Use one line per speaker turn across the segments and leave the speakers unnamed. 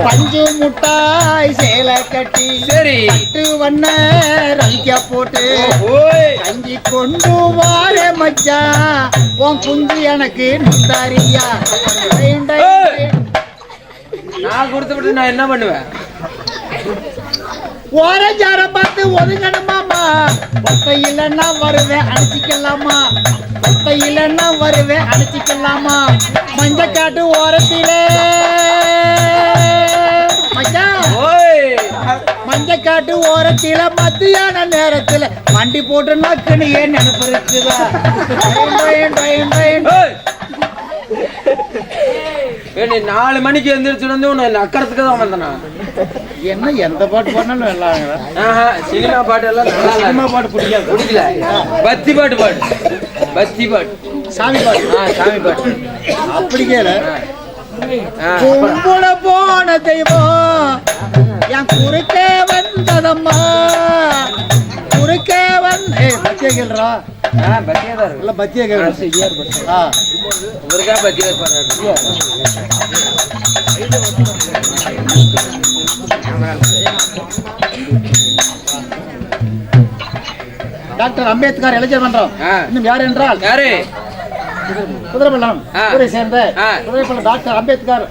பஞ்சு முட்டாய் சேலை கட்டி
சரி
பட்டு வண்ண ரவிக்க போட்டு கஞ்சி கொண்டு வார மச்சா உன் குஞ்சு எனக்கு நுந்தாரியா.
நான் கொடுத்து விட்டு நான் என்ன பண்ணுவேன்?
ஓரஞ்சார பார்த்து ஒதுங்கணுமாமா. ஒத்தை இல்லைன்னா வருவேன் அனுப்பிக்கலாமா. ஒத்தை இல்லைன்னா வருவேன் அனுப்பிக்கலாமா. மஞ்சக்காட்டு ஓரத்திலே மஞ்சக்காட்டு ஓரத்தில மத்தியான நேரத்துல வண்டி போட்டு நக்குன்னு ஏன் நினைப்பு இருக்குதா?
நீ 4 மணிக்கு எந்திரிச்சு வந்து உன்னை அக்கறதுக்கு தான் வந்தனா?
என்ன எந்த பாட்டு பாடினாலும் எல்லாம்
சினிமா பாட்டு எல்லாம்
சினிமா பாட்டு பிடிக்கல.
பக்தி பாட்டு பாடு. பக்தி பாட்டு,
சாமி பாட்டு.
சாமி பாட்டு
அப்படி கேளு. கும்புல போன தெய்வம் என் குறுக்கே வந்ததம்மா. குறுக்கே வந்து பத்தியா கேள்றா.
பத்தியா தான் இருக்கு.
பத்தியா கேள்றா.
ஒருக்கா பத்தியா பாடுறாரு.
டாக்டர் அம்பேத்கர் இளைஞர் மன்றம் இன்னும் யார் என்றால்
யாரு?
குதிரைப்பள்ளம் ஊரை சேர்ந்த குதிரைப்பள்ளம் டாக்டர் அம்பேத்கர்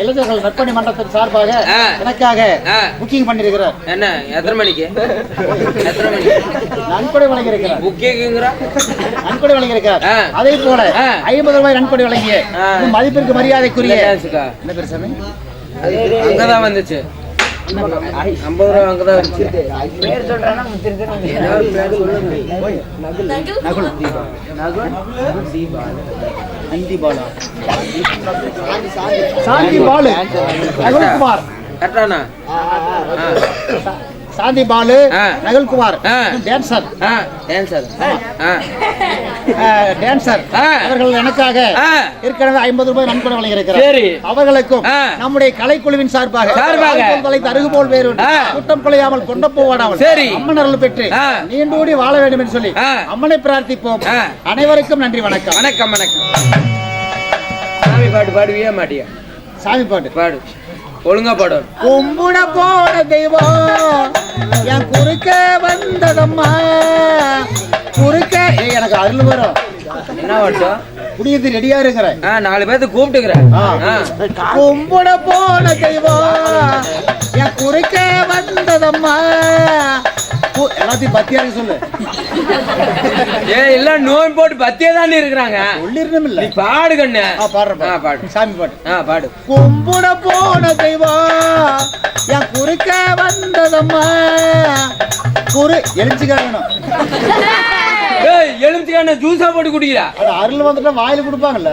இளைஞர்கள் நற்பணி மன்றத்தின் சார்பாக எனக்காக புக்கிங் பண்ணிருக்கிறார்.
என்ன எத்தனை மணிக்கு? எத்தனை மணிக்கு
நன்கொடை வழங்கியிருக்கிறார்.
புக்கிங்கிறா
நன்கொடை வழங்கியிருக்கிறார். அதே போல 50 ரூபாய் நன்கொடை வழங்கிய மதிப்பிற்கு மரியாதைக்குரிய என்ன பேர் சாமி?
அங்கதான் வந்துச்சு. 50 ரூபாய் அங்கதான் வந்துச்சு. பேர் சொல்றானா?
சாந்தி பாலு, நகுல்குமார்.
கரெக்டானா?
சாந்தி பாலு, நகுல்குமார் டான்சர். டான்சர் அவர்கள் எனக்காக ஏற்கனவே 50 ரூபாய் நன்கொடை வழங்கியிருக்கிறார். அவர்களுக்கும் நம்முடைய கலைக்குழுவின் சார்பாக அருகுபோல் வேறு குற்றம் குலையாமல் கொண்ட போவாடாமல் அம்மனர்கள் பெற்று நீண்டோடி வாழ வேண்டும் என்று சொல்லி அம்மனை பிரார்த்திப்போம். அனைவருக்கும் நன்றி. வணக்கம்.
வணக்கம். வணக்கம். சாமி பாட்டு பாடுவியா மாட்டியா?
சாமி பாட்டு பாடு.
ஒழுங்கா பாடு.
கும்புட போன தெய்வம் என் குறுக்க வந்ததம்மா. குறுக்க எனக்கு அருள் வரும்.
என்ன வருஷம்
குடியது ரெடியா இருக்கிறேன்.
4 பேர்த்து கூப்பிட்டுக்கிறேன்.
கும்புட போன தெய்வம் என் குறுக்க வந்ததம்மா. எல்லாத்தையும் பத்தியா சொல்லு.
எல்லாம் நோய் போட்டு பத்தியா தான் இருக்கிறாங்க.
சொல்லிருந்தோம் இல்ல.
பாடு கண்ணு.
பாடுறேன். பாடு. சாமி பாட்டு.
பாடு.
கும்புட போன தெய்வம் என் குறுக்க வந்ததம்மா. எலுமிச்சிக்காரணும்.
எலுமிச்சிக்கான ஜூஸா போட்டு குடிக்கிறா.
அருள் வந்துட்டா வாயில கொடுப்பாங்கல்ல.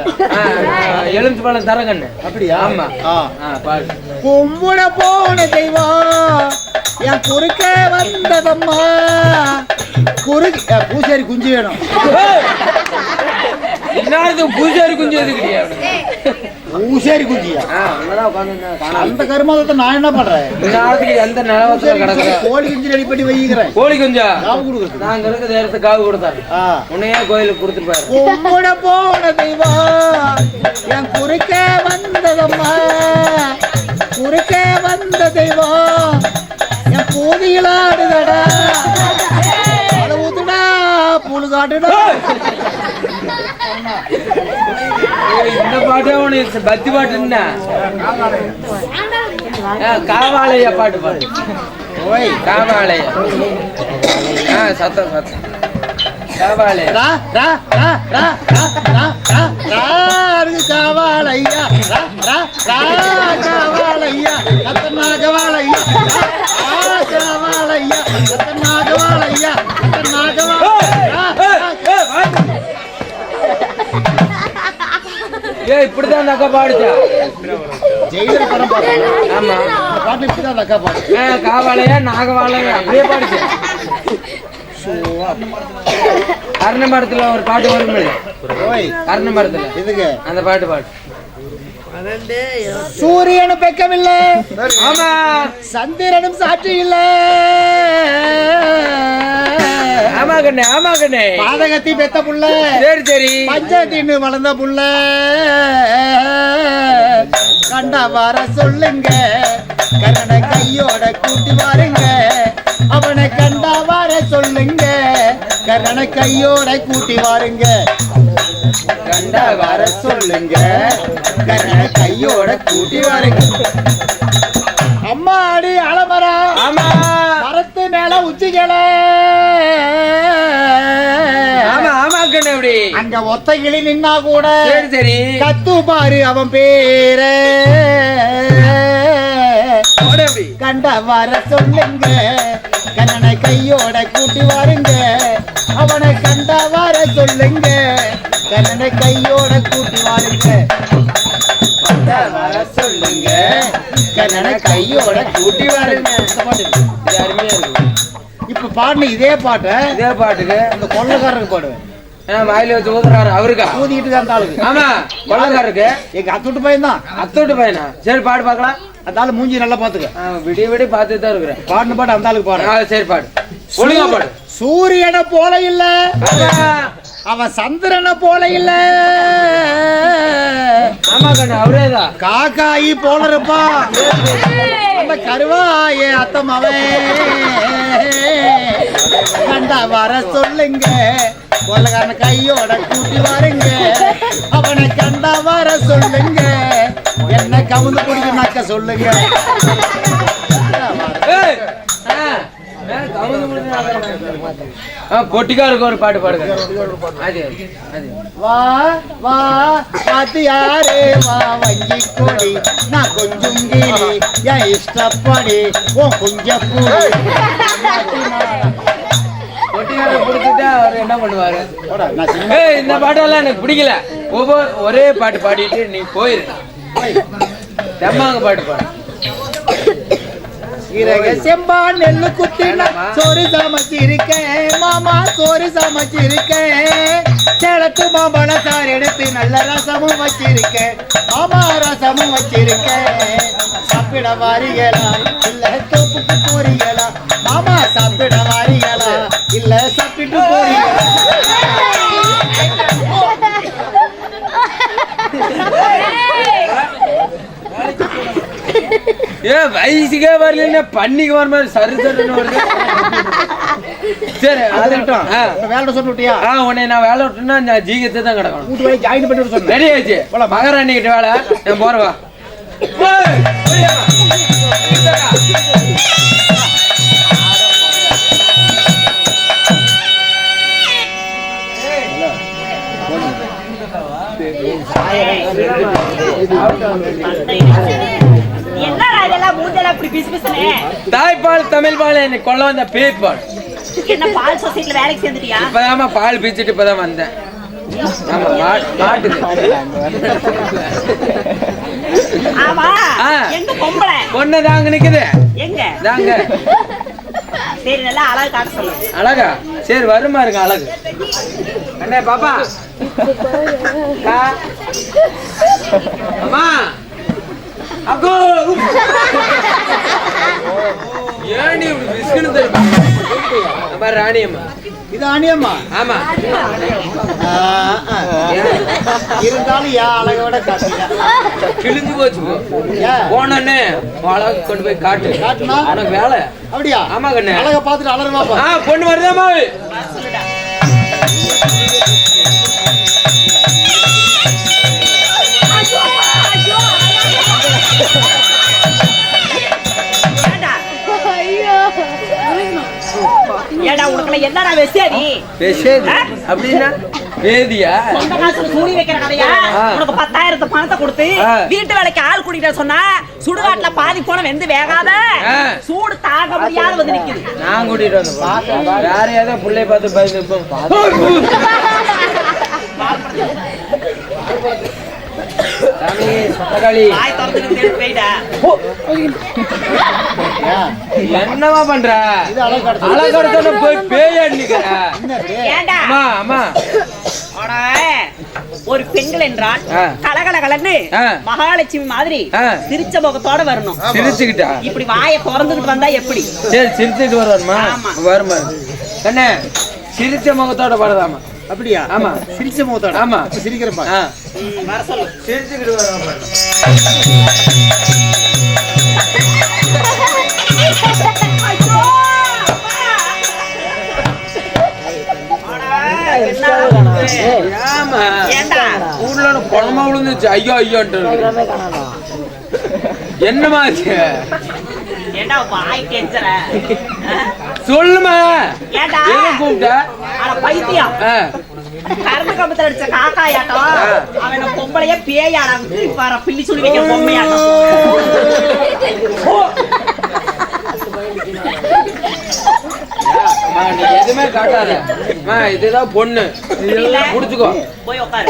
எலுமிச்சி பழம் தர கண்ணு.
அப்படியா?
ஆமா. பாடு.
கும்புட போன தெய்வம் என் குறுக்க வந்ததம்மா. பூசாரி குஞ்சு வேணும்.
பூசாரி குஞ்சு எதுக்கு?
பூசாரி குஞ்சியா? அந்த கருமாதத்தை நான் என்ன பண்றேன்?
எந்த நிலவரத்துல கிடக்குற
கோழி குஞ்சு ரெடி பண்ணி வைக்கிறேன்.
கோழி குஞ்சா நாங்க இருக்க நேரத்துக்கு காவு கொடுத்தாரு. உன்னையே கோயிலுக்கு கொடுத்துருப்பாரு.
கும்பிட போன தெய்வம் என் குறுக்க வந்ததம்மா. குறுக்க வந்த தெய்வம் என் பூதியிலாடுதடா. ஊத்துடா புழு காட்டுடா.
இந்த பாட்டு உனக்கு பக்தி பாட்டு என்ன? காவாலய பாட்டு பாடு. காவாலய சத்தம் காவாலய
காவாலையா காவாலையா நாகவாலையா காவாலையா நாகவாலையா
இப்படிதான் அந்த அக்கா பாடுச்சா?
ஜெயிலர் படம் பாடு.
ஆமா
பாட்டு இப்படிதான் அந்த அக்கா பாடு.
காவாலையா நாகவாலையா அப்படியே பாடுச்சு. அரண மரத்துல ஒரு பாட்டு வரும். அரண மரத்துல இதுக்கு அந்த பாட்டு பாடு.
சூரியனும் பெக்கவில்லை.
ஆமா.
சந்திரனும் சாட்சி இல்லை.
ஆமா. ஆமா கண்ணே ஆமா கண்ணே.
பாதகத்தி பெத்த புள்ள,
சரி சரி.
பஞ்சத்தின்னு வளர்ந்த புள்ள, கண்டா வர சொல்லுங்க, கண்ணனை கையோட கூட்டி வாருங்க. அவனை கண்டா வர சொல்லுங்க, கண்ணனை கையோட கூட்டி வாருங்க. கண்டா வர சொல்லுங்க, கண்ணனை கையோட கூட்டி வாருங்க. அம்மாடி அலமரம்,
ஆமா
மரத்து மேல உச்சிகள,
ஆமா ஆமா கண்ணே. அப்படி
அங்க ஒத்த கிளி நின்னா கூட
சரி சரி.
கத்து பாரு அவன் பேர. கண்ட வர சொல்லுங்க, கண்ணனை கையோட கூட்டி வாருங்க. அவனை கண்ட வர சொல்லுங்க, கண்ணனை கையோட கூட்டி வாருங்க. கண்ட வர சொல்லுங்க, கண்ணனை கையோட கூட்டி வாருங்க.
இது அருமையா இருக்கு.
இப்ப பாடுன இதே பாட்டை
இதே பாட்டுக்கு
அந்த கொள்ளக்காரருக்கு பாடுவேன்.
வாயில வச்சு ஊதுறாரு அவருக்கா?
ஊதிக்கிட்டு தான் அந்த ஆளுக்கு.
ஆமா கொள்ளக்காரருக்கு.
எங்க அத்துட்டு பையன் தான்.
அத்தோட்டு பையனா? சரி பாடு பாக்கலாம்.
அந்த ஆளு மூஞ்சி நல்லா பாத்துக்க.
விடிய விடிய பார்த்துட்டு தான் இருக்கிறேன்.
பாடின பாட்டு அந்த ஆளுக்கு பாடு.
சரி பாடு. ஒழுங்கா பாடு.
சூரியனை போல இல்ல, அவன் சந்திரனை போல இல்ல.
ஆமா கண்ணு அவரேதான்.
காக்காயி போல இருப்பான் அந்த கருவாயே அத்தமவன். கண்டா வர சொல்லுங்க, கொள்ளக்காரன கையோட கூட்டி வாருங்க. அவனை கண்டா வர சொல்லுங்க, என்ன கவுந்து குடிக்கனாக்க சொல்லுங்க.
பொட்டிக்காருக்கு ஒரு பாட்டு பாடுங்க.
வா வா வாத்தியாரே வா வஞ்சி கொடி, நான் கொஞ்சம் கிளி என் இஷ்டப்படி உன் குஞ்ச பூடி.
பொட்டிக்கார பிடிச்சிட்டா அவர் என்ன பண்ணுவாரு?
நான் சின்ன
இந்த பாட்டெல்லாம் எனக்கு பிடிக்கல. ஒரே பாட்டு பாடிட்டு நீ போயிரு. செம்மாங்க பாட்டு பாடு.
செம்பா நெல்லு குத்தினா சோறு சமைச்சிருக்கேன் மாமா, சோறு சமைச்சிருக்கேன். சேலத்து மாம்பழ சார் எடுத்து நல்ல ரசமும் வச்சிருக்கேன் மாமா, ரசமும் வச்சிருக்கேன். சாப்பிட வாரிகளா இல்ல தோப்புக்கு போறீங்களா மாமா? சாப்பிட வாரிகளா இல்ல சாப்பிட்டு போறீங்களா?
வயசுக்கே வரல பண்ணிக்கு வர மாதிரி சரி சருன்னு வருது. சரி
வேலை சொல்லிட்டியா?
உன்னை நான் வேலை விட்டுனா நான் ஜீகத்தை தான் கிடக்கணும்.
வீட்டு வேலை ஜாயின் பண்ணி சொன்னேன்.
ரெடி ஆயிடுச்சு. மகாராணி கிட்ட வேலை நான் போறவா. தாய்ப்பால் தமிழ் பால் என்னை கொள்ள வந்த பேய்பால்.
என்ன பால் சொசைட்டில வேலைக்கு சேர்ந்துட்டியா?
இப்பதான் பால் பீச்சிட்டு இப்பதான் வந்தேன். ஆமா மாட்டுது.
ஆமா எங்க பொம்பளை
பொண்ணு தாங்க நிக்குது.
எங்க
தாங்க.
சரி நல்லா அழகு காட்ட சொல்லு.
அழகா? சரி வருமா இருங்க அழகு. அண்ணே பாப்பா. அம்மா அக்கோ ஏண்டி இப்படி பிஸ்கட் தெரியுமா? அம்மா ராணி அம்மா.
இது அணியம்மா?
ஆமா.
இருந்தாலும் யா அழகோட காட்டுங்க.
கிழிஞ்சு போச்சு போனே அழகு கொண்டு போய் காட்டு.
காட்டுனா
உனக்கு வேலை.
அப்படியா?
ஆமா கண்ணு.
அழக பாத்துட்டு அலறுவாப்பா.
பொண்ணு வருதாமா?
ஏடா உனக்குல என்னடா வெசேதி?
வெசேதி அப்படினா வேதியா?
சொந்த காசுல சூடி வைக்கிற கடையா? உனக்கு 10,000 பணத்தை கொடுத்து வீட்டு வேலைக்கு ஆள் கூட்டிட்ட சொன்னா சுடுகாட்ல பாதி போன வெந்து வேகாத சூடு தாங்க முடியாத வந்து நிக்குது.
நான் கூட்டிட்டு வந்தேன். வேற ஏதோ புள்ளைய பார்த்து பயந்துப்போம். சாமி சத்தகாளி
வாய் திறந்துட்டு போய்டா.
என்னமா பண்ற?
இது அழகு
அழகடத்தன போய் பேய் அடிக்கற.
ஏண்டா?
அம்மா அம்மா
அட ஒரு பெண்கள் என்றால் கலகலகலன்னு மகாலட்சுமி மாதிரி சிரிச்ச முகத்தோட வரணும்.
சிரிச்சுக்கிட்டா? இப்படி
வாயை திறந்துகிட்டு வந்தா எப்படி?
சரி சிரிச்சுட்டு வரணுமா? வருமா கண்ணே சிரிச்ச முகத்தோட பாடுதாமா.
அப்படியா?
ஆமா.
சிரிச்ச முகத்தோட.
ஆமா.
சிரிக்கிறப்பா.
வர சொல்லு.
சிரிச்சுக்கிட்டு வர ஊர்ல குழம்பா விழுந்துச்சு. ஐயோ ஐயோன்ட்டு என்னமாச்சு?
ஏண்டா வாய் கெஞ்சற?
சொல்லுமா.
ஏண்டா
கூப்பிட்ட?
பைத்தியம். கரண்ட் கம்பத்துல அடிச்ச காக்காயாட்டம் அவன பொம்பளைய பேயாடாம் பாரு பில்லி சொல்லி வைக்கிற பொம்மையாட்டம்.
எதுவுமே காட்டாத. இதுதான் பொண்ணு. புடிச்சுக்கோ.
போய் உட்காரு.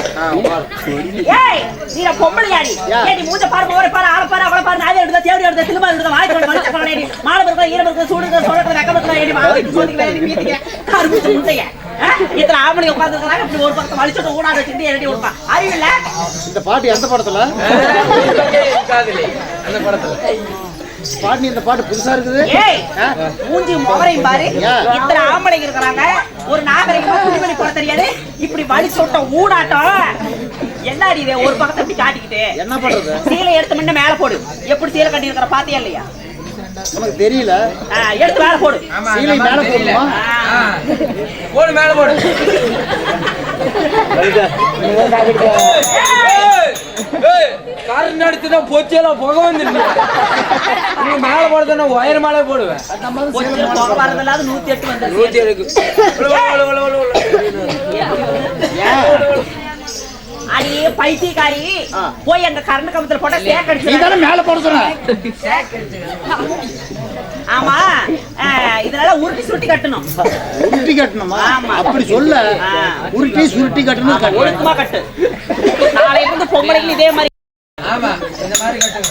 ஏய் நீ பொம்பளையாடி. ஏய் நீ மூஞ்ச பாரு போற பாரு ஆள பாரு அவள பாரு நாவே எடுத்து தேடி எடுத்து திரும்ப எடுத்து வாய் கொண்டு வந்து போறேடி. மாலை பர்க்க ஈர பர்க்க சூடுங்க சோடக்க நக்கமக்க ஏடி மாலை சோதிக்கு வேலை மீதிங்க. கருப்பு முட்டைய. இத்தனை ஆம்பளை உட்கார்ந்திருக்காங்க இப்படி ஒரு பக்கம் வலிச்சிட்டு ஓடாத சிந்தி ஏடி ஓடுப்பா. அறிவில்ல?
இந்த பாட்டு எந்த படத்துல?
காதலி. அந்த படத்துல.
பாட்டு இந்த பாட்டு புதுசா இருக்குது.
ஏய் மூஞ்சி முகரையும் பாரு. இத்தனை ஆம்பளைங்க இருக்காங்க. ஒரு நாகரிகமா துணிமணி போட தெரியாது. இப்படி வலி சொட்ட ஊடாட்டம். என்னடி இத ஒரு பக்கத்தை இப்படி காட்டிக்கிட்டு
என்ன பண்றது?
சீலை எடுத்து முன்ன மேல போடு. எப்படி சீலை கட்டி இருக்கற பாத்தியா இல்லையா?
நமக்கு தெரியல.
எடுத்து மேல போடு.
சீலை மேல போடுமா?
போடு மேல போடு. காரணம் எடுத்துனா போச்சேலாம் புகை வந்துருக்கு. நீங்க மேல போடுறதுன்னா ஒயர் மேலே போடுவேன்.
புகை வரதில்லாத 108 வந்து
107க்கு.
அடியே பைத்தியக்காரி போய் அந்த கரண்ட் கம்பத்துல போட்டா சேக் அடிச்சு.
நீ தான மேல போட சொன்ன.
ஆமா இதனால உருட்டி சுருட்டி கட்டணும்.
உருட்டி கட்டணுமா? அப்படி சொல்ல. உருட்டி சுருட்டி கட்டணும்.
ஒழுக்கமா கட்டு. நாளைக்கு வந்து பொம்பளைக்கு இதே மாதிரி.
ஆமா இந்த மாதிரி கட்டுங்க.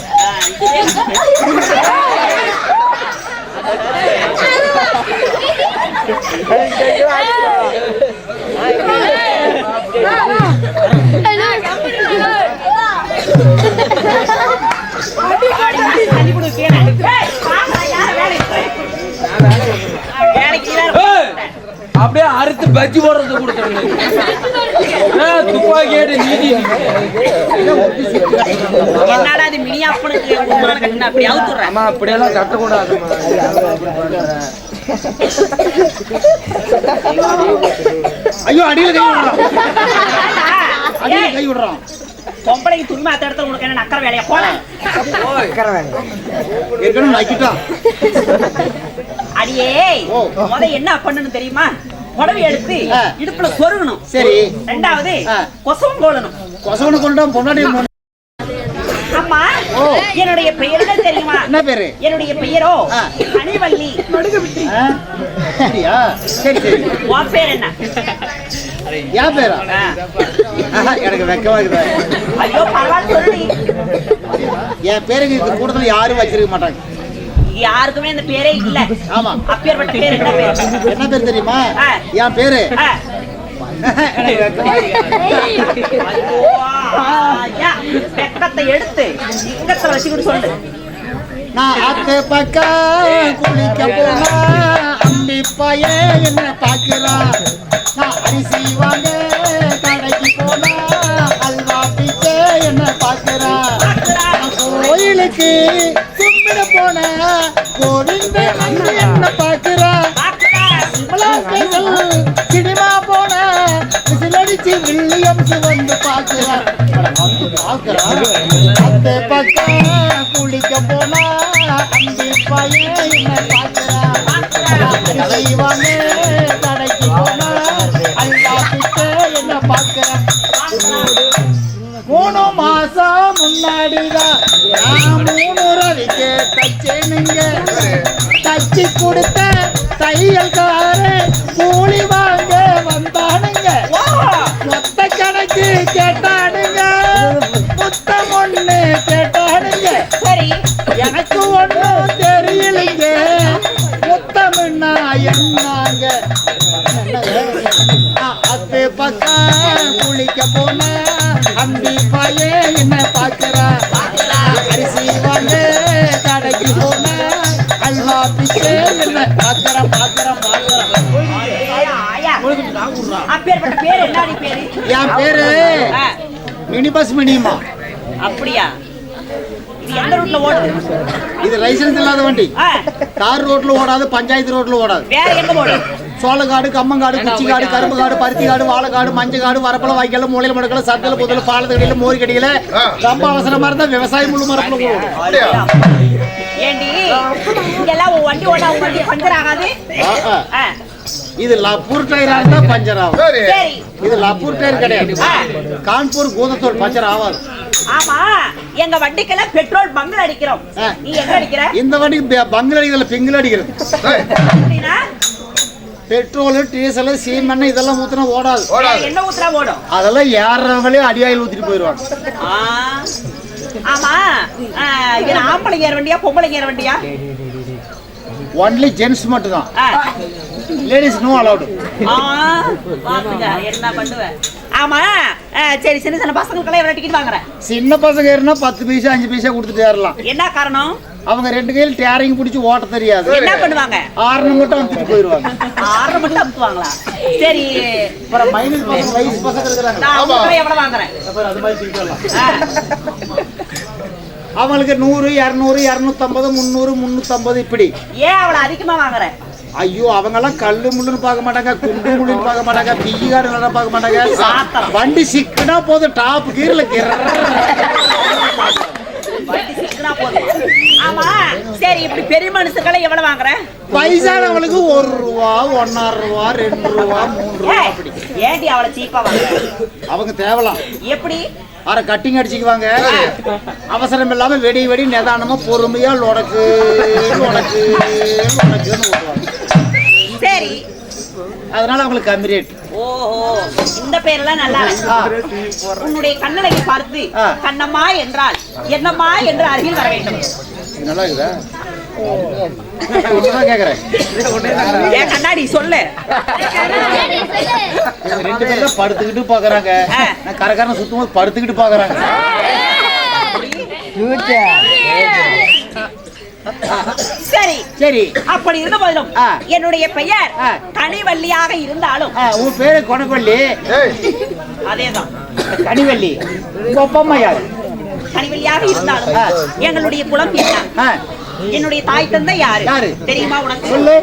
அப்படியே அறுத்து பஜ்ஜி போடுறது கொடுத்தாங்க. துப்பாக்கி ஏடு நீதி.
என்னடா அது மினியாப்பனுக்கு அப்படி அவுத்துறேன்.
அம்மா அப்படியெல்லாம் கட்டக்கூடாது.
ஐயோ அடியில கை விடுறான். அடியில கை விடுறான்.
பொம்பளைக்கு துணிமா அத்த இடத்துல உனக்கு என்ன நக்கற வேலையா? போட
ஏற்கனவே நக்கிட்டான்.
அடியே முத என்ன பண்ணணும் தெரியுமா? புடவை எடுத்து இடுப்புல சொருகணும்.
சரி.
ரெண்டாவது கொசவம் போடணும்.
கொசவனை கொண்டா பொன்னாடி.
அம்மா என்னுடைய பெயர் என்ன தெரியுமா?
என்ன பேரு?
என்னுடைய பெயரோ கனிவள்ளி.
சரியா? சரி சரி.
உன் பேர் என்ன?
என் பேரா? எனக்கு வெக்கமா இருக்குது.
ஐயோ பரவாயில்ல சொல்லி.
என் பேருக்கு இது கூடத்துல யாரும் வச்சிருக்க மாட்டாங்க.
யாருக்குமே இந்த பேரே இல்ல.
ஆமா.
அப்பேற்பட்ட பேர் என்ன பேர்? என்ன
பேர் தெரியுமா? என் பேரு
பெக்கத்தை எடுத்து இங்கத்துல வச்சுக்கிட்டு சொல்லு.
நான் அத்தை பக்கம் குளிக்க போனா அம்பி பையே என்ன பாக்குறான். நான் அரிசி வாங்க கடைக்கு போனா அல்வா பிச்சை என்ன பாக்குறான். கோயிலுக்கு கும்பிட போன கோவிந்த என்ன பாக்குறான். சினிமா போன விசிலடிச்சு வில்லியம்ஸ் வந்து பாக்குறான். அத்தை பக்கம் குளிக்க போனா அம்பி பையன் என்ன பாக்குறான். செய்வாங்க கடைக்கு போனா அல்லா பிச்சை என்ன பாக்குறான். 3 மாசம் முன்னாடிதான் நான் 3 ரவிக்கு தச்சேனுங்க. தச்சு கொடுத்த தையல்காரே கூலி வாங்க வந்தானுங்க. மொத்த கணக்கு கேட்டானுங்க. முத்தம் ஒண்ணு கேட்டானுங்க. சரி எனக்கு ஒண்ணும் தெரியலைங்க. முத்தம்னா என்னங்க? அத்து பக்கம் குளிக்க போன அம்பி பையே என்ன பாக்குறா. அரிசி வாங்க கடைக்கு போன அல்வா பிச்சை என்ன பாக்குற பாக்குற பாக்குற.
அப்பேற்பட்ட பேர் என்னடி பேரு?
என் பேரு மினி பஸ் மினிமா.
அப்படியா? இது எந்த ரூட்ல ஓடுது?
இது லைசன்ஸ் இல்லாத வண்டி. தார் ரோட்ல ஓடாது, பஞ்சாயத்து ரோட்ல ஓடாது.
வேற எங்க ஓடுது?
சோளக்காடு, கம்மங்காடு, குச்சிக்காடு, கரும்பு காடு, பருத்தி காடு, வாழைக்காடு, மஞ்சள் காடு, வரப்பளம், வாய்க்கால, மூலையில முடக்கல, சத்தல புதல, பாலத்தடியில, மோரி கடியில ரொம்ப அவசரமா இருந்தா விவசாயம் முழு மரப்புல போடும்.
ஏண்டி இங்கெல்லாம் வண்டி ஓடா வண்டி பஞ்சர் ஆகாது?
இது லப்பூர் டயரா இருந்தா பஞ்சர் ஆகும்.
சரி,
இது லப்பூர் டயர் கிடையாது. கான்பூர் கூதத்தூர் பஞ்சர் ஆகாது.
ஆமா, எங்க வண்டிக்கெல்லாம் பெட்ரோல் பங்கல் அடிக்கிறோம். நீ எங்க அடிக்கிற?
இந்த வண்டிக்கு பங்கல் அடிக்கிறதுல பிங்கல் அடிக்கிறது.
அப்படின்னா
பெட்ரோல், டீசல், சீமெண்ணெய் இதெல்லாம் ஊத்துனா ஓடாது.
என்ன ஊத்துறா ஓடும்? அதெல்லாம்
ஏறவங்களே அடியாயில் ஊத்திட்டு போயிருவாங்க.
ஆமா, இது ஆம்பளைங்க ஏற வண்டியா பொம்பளைங்க ஏற வண்டியா?
ஒன்லி ஜென்ஸ் மட்டும் தான். Ladies no allowed.
பாத்துங்க என்ன பண்ணுவ. ஆமா, சரி, சின்ன சின்ன பசங்களுக்கெல்லாம் எவ்வளவு டிக்கெட் வாங்குறேன்?
சின்ன பசங்க ஏறினா 10 பைசா 5 பைசா கொடுத்துட்டு ஏறலாம்.
என்ன காரணம்?
அவங்க 2 கையில் டேரிங் பிடிச்சி ஓட்ட தெரியாது.
என்ன பண்ணுவாங்க?
ஆறு மட்டும் அமுத்திட்டு போயிருவாங்க.
ஆறு மட்டும் அமுத்துவாங்களா? சரி,
அப்புறம் மைனஸ் பசங்க, வயசு பசங்க இருக்காங்க.
நான் எவ்வளவு வாங்குறேன்?
அது மாதிரி திங்கலாம். அவங்களுக்கு 100, 200, 250, 300, 350 இப்படி.
ஏன் அவ்வளவு அதிகமா வாங்குறேன்?
ஐயோ, அவங்க எல்லாம் கல்லு முள்ளுன்னு பார்க்க மாட்டாங்க, குண்டு முள்ளுன்னு பார்க்க மாட்டாங்க, பிய்யாடு பார்க்க மாட்டாங்க. வண்டி சிக்கனா போதும், டாப் கீர்ல
வண்டி சிக்கனா போதும். ஆமா, சரி, இப்படி பெரிய மனுஷங்களை எவ்வளவு வாங்குறேன்?
வயசானவங்களுக்கு 1 ரூபா, 1.5 ரூபா, 2 ரூபா, 3 ரூபா அப்படி.
ஏன்டி அவ்வளவு சீப்பா வாங்குற?
அவங்க தேவலாம்.
எப்படி?
அரை கட்டிங் அடிச்சுக்குவாங்க. அவசரம் இல்லாம வெடி வெடி நிதானமா பொறுமையா லொடக்கு லொடக்கு லொடக்குன்னு ஓட்டுவாங்க.
சரி,
அதனால அவங்களுக்கு கம்மி ரேட்.
ஓஹோ, இந்த பேரெல்லாம் நல்லா. உன்னுடைய கண்ணழகை பார்த்து கண்ணம்மா என்றால் என்னம்மா என்று அருகில் வர வேண்டும்.
நல்லா இருக்குதா? கேக்குறேன்.
ஏன் கண்ணாடி சொல்லு.
2 பேரும் படுத்துக்கிட்டு பாக்குறாங்க. நான் கரகரன்னு சுத்தும் போது படுத்துக்கிட்டு பாக்குறாங்க.
சரி
சரி,
அப்படி இருந்த போதிலும் என்னுடைய பெயர் கனிவள்ளியாக இருந்தாலும்.
உன் பேரு கொனவள்ளி.
அதேதான்,
கனிவள்ளி. அப்பா யாரு?
கனிவள்ளியாக இருந்தாலும் எங்களுடைய குலம் என்ன? என்னுடைய தாய் தந்தை யாரு தெரியுமா உனக்கு?
சொல்லு.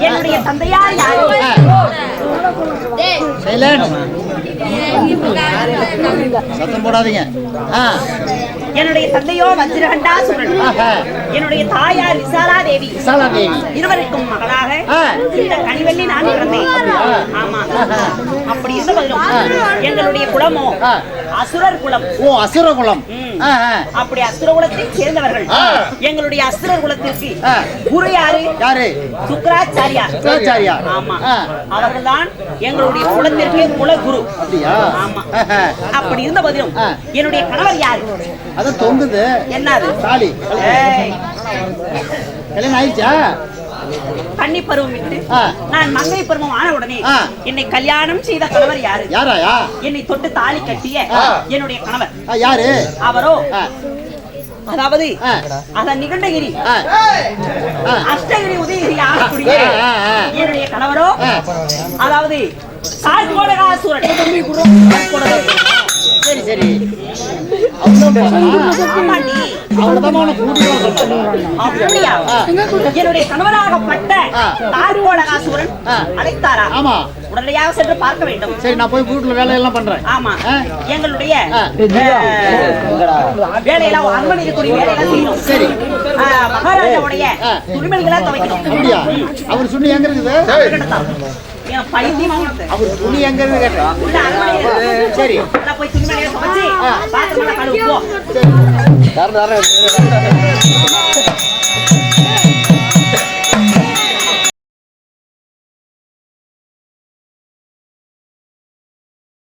என்னுடைய தந்தையார் யாரு?
சைலன்ஸ். சத்தம் போடாதீங்க.
என்னுடைய தந்தையோ வஜ்ரகண்டாசுரன். என்னுடைய தாயார் விசாலா தேவி.
விசாலா தேவி.
இருவருக்கும் மகளாக இந்த கனிவெள்ளி நான் பிறந்தேன். ஆமா. அப்படி இருந்த போதிலும் எங்களுடைய குலமோ அசுரர் குலம்.
ஓ, அசுர குலம்.
அப்படி அசுர குலத்தை சேர்ந்தவர்கள். எங்களுடைய அசுரர் குலத்திற்கு குரு யாரு?
யாரு?
சுக்கராச்சாரியார்.
சுக்கராச்சாரியார்.
ஆமா. அவர்கள்தான் எங்களுடைய குலத்திற்கு குலகுரு.
அப்படியா?
ஆமா. அப்படி இருந்த போதிலும் என்னுடைய கணவர் யாரு?
அது தொங்குது.
என்னது?
தாலி. கல்யாணம் ஆயிடுச்சா?
கன்னி பருவம் விட்டு நான் மங்கை பருவம் ஆன உடனே என்னை கல்யாணம் செய்த கணவர் யாரு?
யாராயா?
என்னை தொட்டு தாலி கட்டிய என்னுடைய கணவர்
யாரு?
அவரோ அதாவது அதன் நிகண்டகிரி அஷ்டகிரி உதயகிரி ஆகக்கூடிய என்னுடைய கணவரோ அதாவது சாய்கோடகாசுரன்.
சரி சரி.
என்னுடைய கணவராகப்பட்ட தார்கோடகாசுரன் அழைத்தாரா?
ஆமா.
உடனடியாக சென்று பார்க்க வேண்டும்.
சரி, நான் போய் வீட்டுல வேலையெல்லாம் பண்றேன்.
ஆமா. எங்களுடைய வேலையெல்லாம் அரண்மனை இருக்கக்கூடிய வேலையெல்லாம் செய்யணும்.
சரி.
மகாராஜாவுடைய துணிமணிகளை துவைக்கணும்.
அப்படியா? அவர் துணி எங்க இருக்குது? அவர் துணி எங்க இருந்து கேட்டேன். சரி,
போய் துணிமணிகளை துவைச்சு பாத்திரம் கழுவு போ.
சரி.